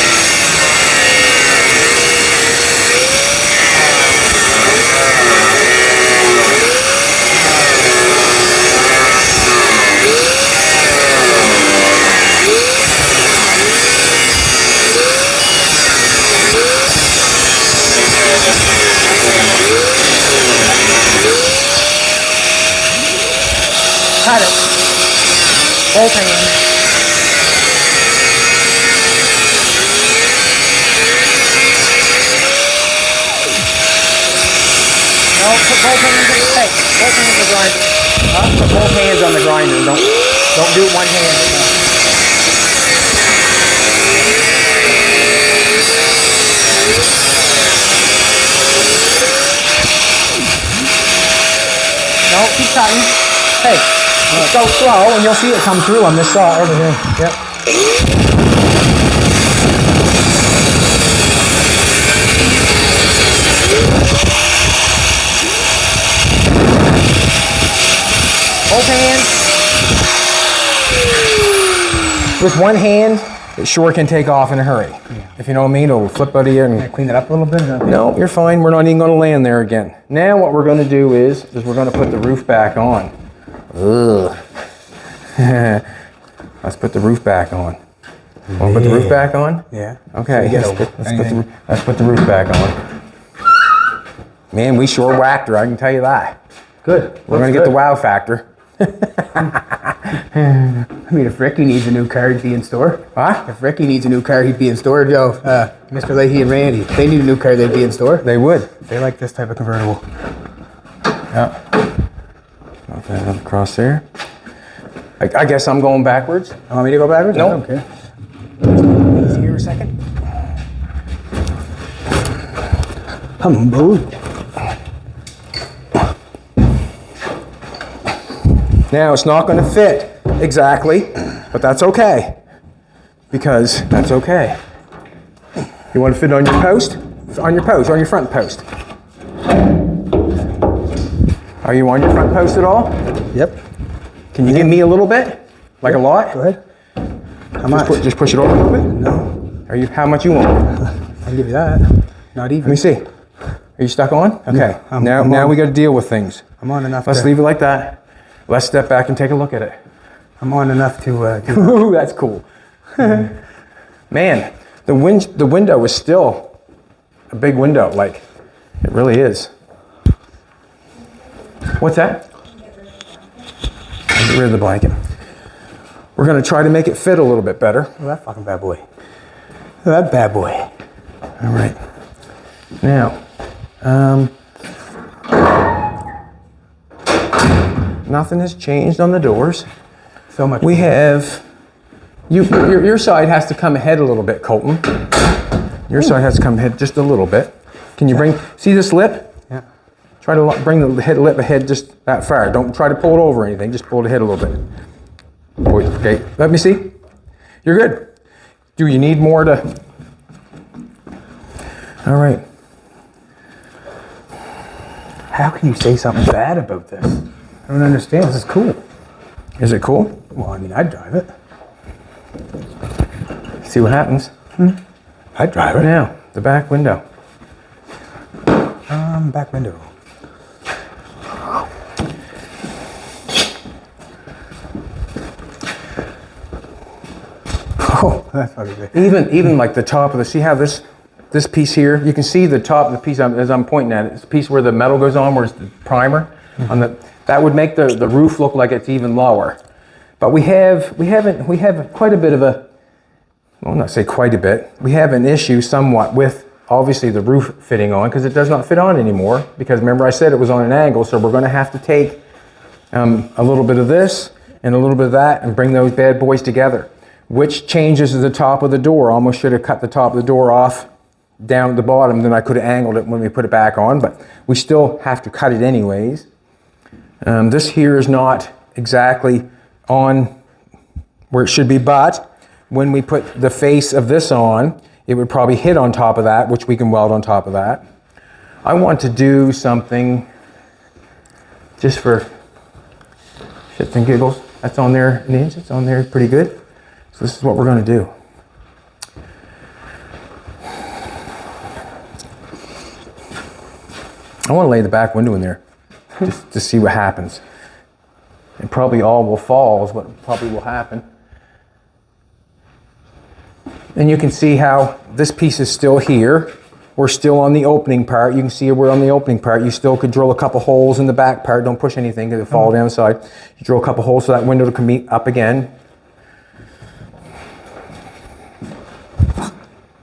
Cut it. Both hands. No, put both hands on the tape. Both hands on the grinder. Put both hands on the grinder. Don't do it one hand. No, keep cutting. Hey, just go slow and you'll see it come through on this side over here. Yep. Both hands. With one hand, it sure can take off in a hurry. Yeah. If you know what I mean, it'll flip out of here. And can I clean it up a little bit? Okay. No, you're fine. We're not even going to land there again. Now what we're going to do is we're going to put the roof back on. Ugh. Let's put the roof back on. Want to put the roof back on? Yeah. Okay. Let's put the roof back on. Man, we sure whacked her, I can tell you that. Good. We're going to get the wow factor. I mean, if Ricky needs a new car, he'd be in store. What? If Ricky needs a new car, he'd be in store. Joe, Mr. Leahy and Randy, if they need a new car, they'd be in store. They would. They like this type of convertible. Yeah. Put that across there. I guess I'm going backwards. You want me to go backwards? No. I don't care. Easy here a second. Humble. Now it's not going to fit exactly, but that's okay. Because that's okay. You want to fit on your post? On your post, on your front post. Are you on your front post at all? Yep. Can you give me a little bit? Like a lot? Go ahead. How much? Just push it over a little bit? No. Are you, how much you want? I'll give you that. Not even. Let me see. Are you stuck on? Okay. Yeah, now on. we got to deal with things. I'm on enough. Let's leave it like that. Let's step back and take a look at it. I'm on enough to. Ooh, that's cool. Man, the window is still a big window. Like, it really is. What's that? Get rid of the blanket. We're gonna try to make it fit a little bit better. Oh, that fucking bad boy. Oh, that bad boy. All right. Now, nothing has changed on the doors. So much. We have, your side has to come ahead a little bit, Colton. Your side has to come ahead just a little bit. Can you see this lip? Yeah. Try to bring the lip ahead just that far. Don't try to pull it over or anything, just pull it ahead a little bit. Okay, let me see. You're good. Do you need more to? All right. How can you say something bad about this? I don't understand. This is cool. Is it cool? Well, I mean, I'd drive it. See what happens. I'd drive it. Now, the back window. Back window. Oh, that's fucking good. Even like the top of the, see how this piece here, you can see the top of the piece as I'm pointing at it. It's the piece where the metal goes on, where it's the primer. That would make the roof look like it's even lower. But we have quite a bit of a, well, not say quite a bit, we have an issue somewhat with obviously the roof fitting on, because it does not fit on anymore, because remember I said it was on an angle, so we're going to have to take a little bit of this and a little bit of that and bring those bad boys together, which changes the top of the door. Almost should have cut the top of the door off down at the bottom, then I could have angled it when we put it back on, but we still have to cut it anyways. This here is not exactly on where it should be, but when we put the face of this on, it would probably hit on top of that, which we can weld on top of that. I want to do something just for shits and giggles. That's on there an inch, it's on there pretty good. So this is what we're going to do. I want to lay the back window in there just to see what happens. And probably all will fall is what probably will happen. And you can see how this piece is still here. We're still on the opening part. You can see we're on the opening part. You still could drill a couple holes in the back part. Don't push anything because it'll fall down the side. You drill a couple holes so that window can meet up again.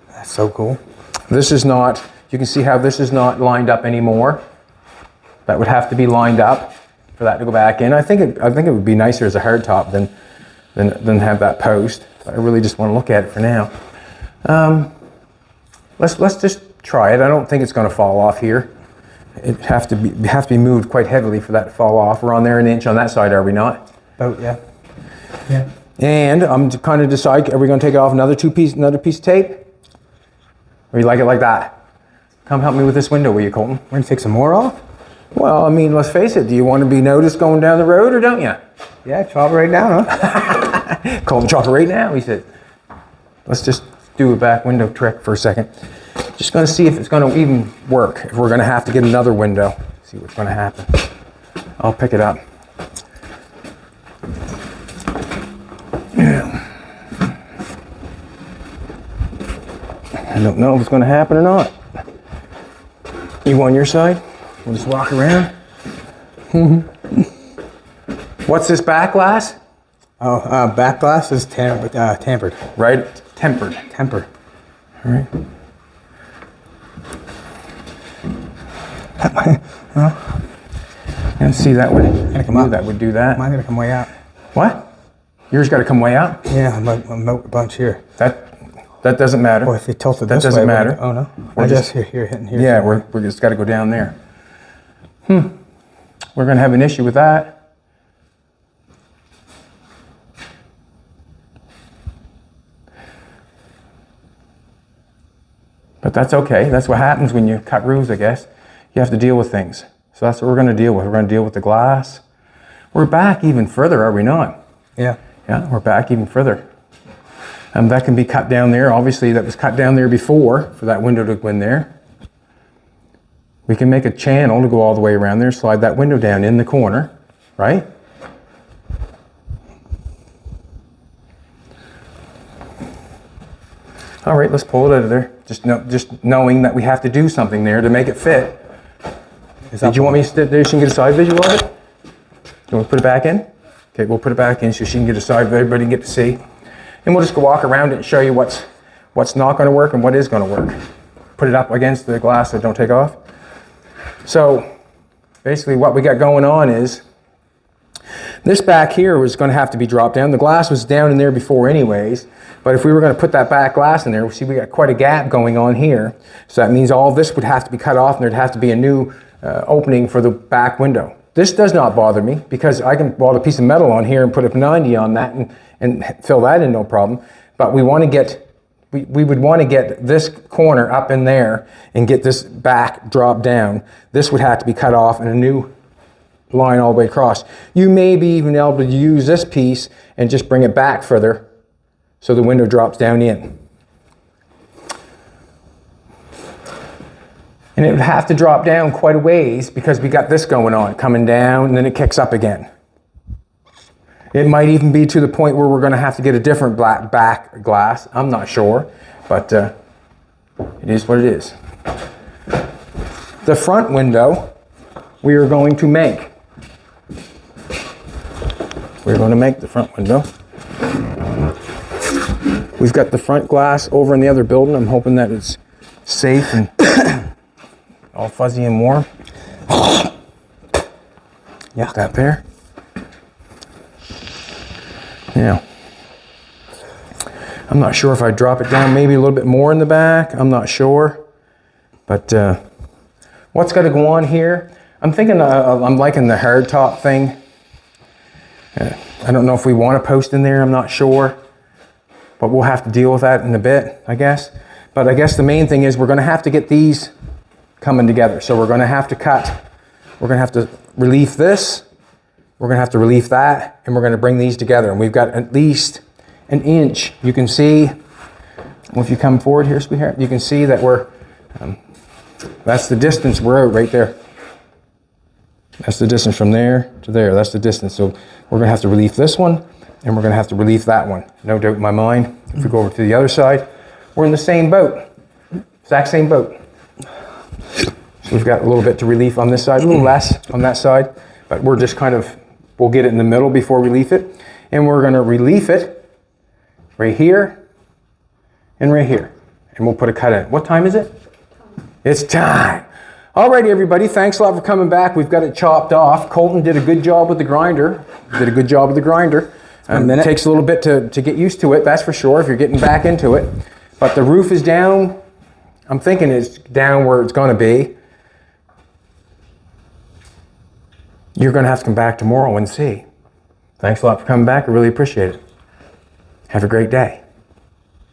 That's so cool. This is not, you can see how this is not lined up anymore. That would have to be lined up for that to go back in. I think it would be nicer as a hard top than have that post. I really just want to look at it for now. Let's just try it. I don't think it's going to fall off here. It have to be moved quite heavily for that to fall off. We're on there an inch on that side, are we not? Oh yeah. Yeah. And I'm kind of decide, are we going to take off another piece of tape? Or you like it like that? Come help me with this window, will you, Colton? We're gonna take some more off? Well, I mean, let's face it. Do you want to be noticed going down the road or don't you? Yeah, chop it right down, huh? Colton, chop it right now, he said. Let's just do a back window trick for a second. Just going to see if it's going to even work. If we're going to have to get another window. See what's going to happen. I'll pick it up. I don't know if it's going to happen or not. You on your side? We'll just walk around. What's this back glass? Oh, back glass is tampered. Right? Tempered. Tempered. All right. Well, And see that would, Gotta come up. that would do that. mine's gonna come way out. What? Yours got to come way out? Yeah, I'm a bunch here. That doesn't matter. Boy, if they tilted That this doesn't way, matter. Oh no. We're I just- guess here hitting here. Yeah, we're just got to go down there. We're going to have an issue with that. But that's okay. That's what happens when you cut roofs, I guess. You have to deal with things. So that's what we're going to deal with. We're going to deal with the glass. We're back even further, are we not? Yeah. Yeah, we're back even further. That can be cut down there. Obviously, that was cut down there before for that window to go in there. We can make a channel to go all the way around there, slide that window down in the corner, right? All right, let's pull it out of there. Just knowing that we have to do something there to make it fit. Did you want me to sit there so you can get a side visual of it? You want to put it back in? Okay, we'll put it back in so she can get a side view, everybody can get to see. And we'll just go walk around it and show you what's not going to work and what is going to work. Put it up against the glass so don't take off. So basically what we got going on is this back here was going to have to be dropped down. The glass was down in there before anyways, but if we were going to put that back glass in there, see we got quite a gap going on here. So that means all this would have to be cut off and there'd have to be a new opening for the back window. This does not bother me because I can weld a piece of metal on here and put a 90 on that and fill that in no problem. But we want to get, we would want to get this corner up in there and get this back drop down. This would have to be cut off and a new line all the way across. You may be even able to use this piece and just bring it back further so the window drops down in. And it would have to drop down quite a ways because we got this going on, coming down, and then it kicks up again. It might even be to the point where we're going to have to get a different black back glass. I'm not sure, but it is what it is. The front window we are going to make. We're going to make the front window. We've got the front glass over in the other building. I'm hoping that it's safe and all fuzzy and warm. Yeah, that there. Now, I'm not sure if I drop it down maybe a little bit more in the back. I'm not sure. But what's got to go on here? I'm thinking I'm liking the hard top thing. I don't know if we want to post in there. I'm not sure. But we'll have to deal with that in a bit, I guess. But I guess the main thing is we're going to have to get these coming together. So we're going to have to cut. We're going to have to relief this. We're going to have to relief that. And we're going to bring these together. And we've got at least an inch. You can see, well, if you come forward here, sweetheart, you can see that we're, that's the distance we're out right there. That's the distance from there to there. That's the distance. So we're going to have to relief this one. And we're going to have to relief that one. No doubt in my mind. If we go over to the other side, we're in the same boat. Exact same boat. So we've got a little bit to relief on this side, a little less on that side. But we're just kind of, we'll get it in the middle before we relief it. And we're going to relief it right here and right here. And we'll put a cut in. What time is it? It's time. Alrighty, everybody. Thanks a lot for coming back. We've got it chopped off. Colton did a good job with the grinder. It takes a little bit to get used to it, that's for sure, if you're getting back into it. But the roof is down. I'm thinking it's down where it's going to be. You're going to have to come back tomorrow and see. Thanks a lot for coming back. I really appreciate it. Have a great day.